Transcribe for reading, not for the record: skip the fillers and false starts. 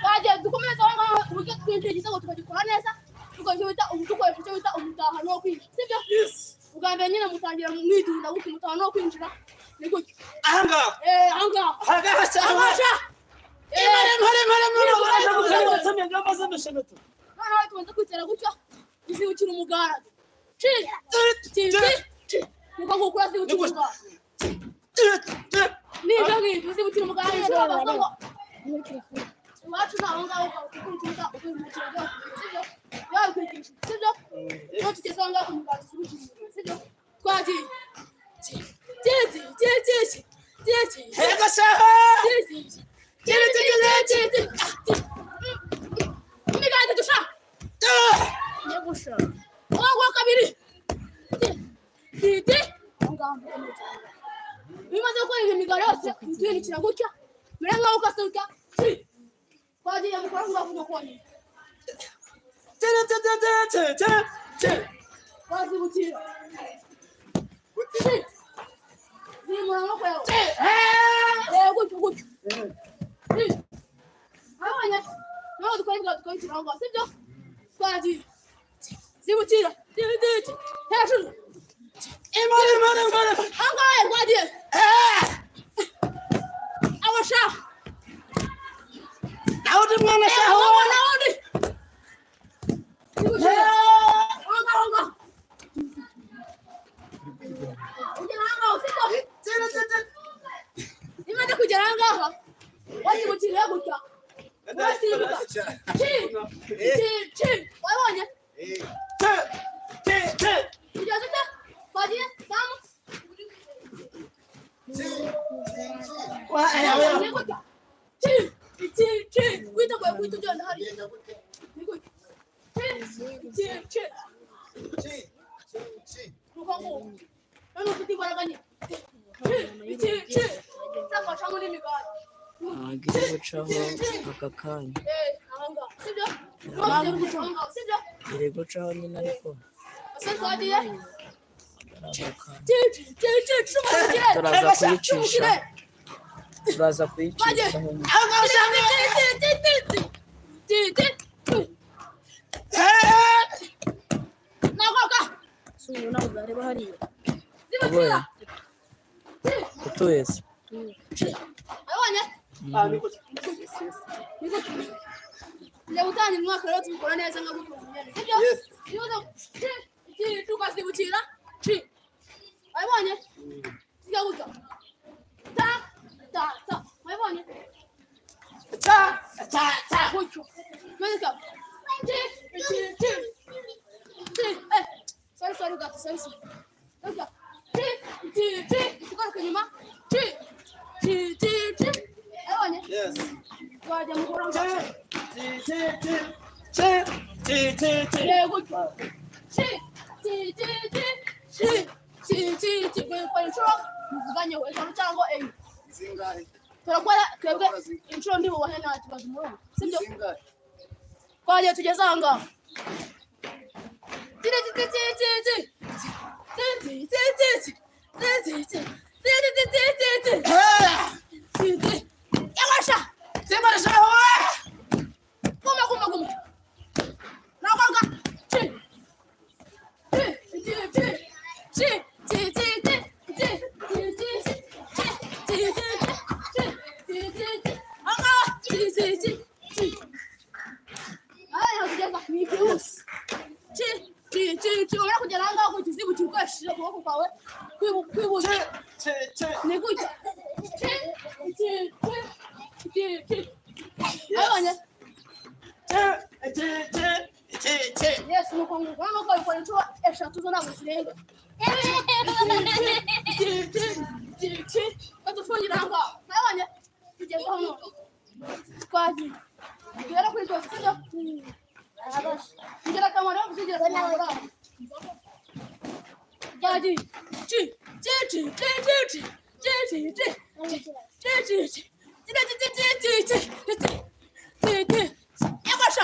Kaje dukomeza aho uburyo twinjiye igitego tukagikora neza tukajya umutukoresha icyo bita umutaha no kwinjira sibyo ubwa mbere nyine mutangira mwidunda guko umutaha no kwinjira ni gutyo ahangaha noneho tubanza kwitera gutyo izibukira umugara niko gukura zibukira umugara nibyo ngibyo izibukira umugara iwacu ntaho ngaho ukumva ukumukira byo sibyo yakwigisha sibyo no tugeze aho ngaho umugara tuzibukira sibyo twagiye hega shaha imigati dusha negusha wango kabiri bimaze gukora ibintu migari yose tuyirikira gutya mbere nkaho ukasuka twagiye mukora ngaho konyine wazibukira zimura no kwayo gutyo abanya no dukora ngaho sibyo twagiye zibukira hejuru imana angaye twagiye awasha Naudi mwana shaho Naudi anga imana kugera ngaha wasibukira gutya wasibuka wabonye kugeza ute twagiye samu wita kwa kuita jana hari nukango ano kuti baraganye saka chamu ni migari agiye gucaho aka kanya ahanga sibyo sibyo iri gucaho nyine ariko asa twagiye turaza kuyicisha utwese leo utani mwaka leo tumekora neza ngabuko sibyo tukazibukira wabonye sigabuka ta wabonye ta gutyo mweka sorry gato sorry gato tugaruka nyuma wabonye yes twajya mu kuranga twebwe inshuro ndi bubahe nta kibazo umurongo sibyo twagiye tugeze aha ngaha yawasha guma nakwanga ubona kugera aha ngaha kukizibukira ukoresheje ukuboko kwawe kw'iburyo ni gutya abonye yes nuko nguko nuko bikora inshuro eshatu zo ntabwo zirenga badufungira aha ngaha abonye tugeze aho none twagiye tugera kuri twese sibyo kugira akamaro yo gusigira akamaro twagiye yabasha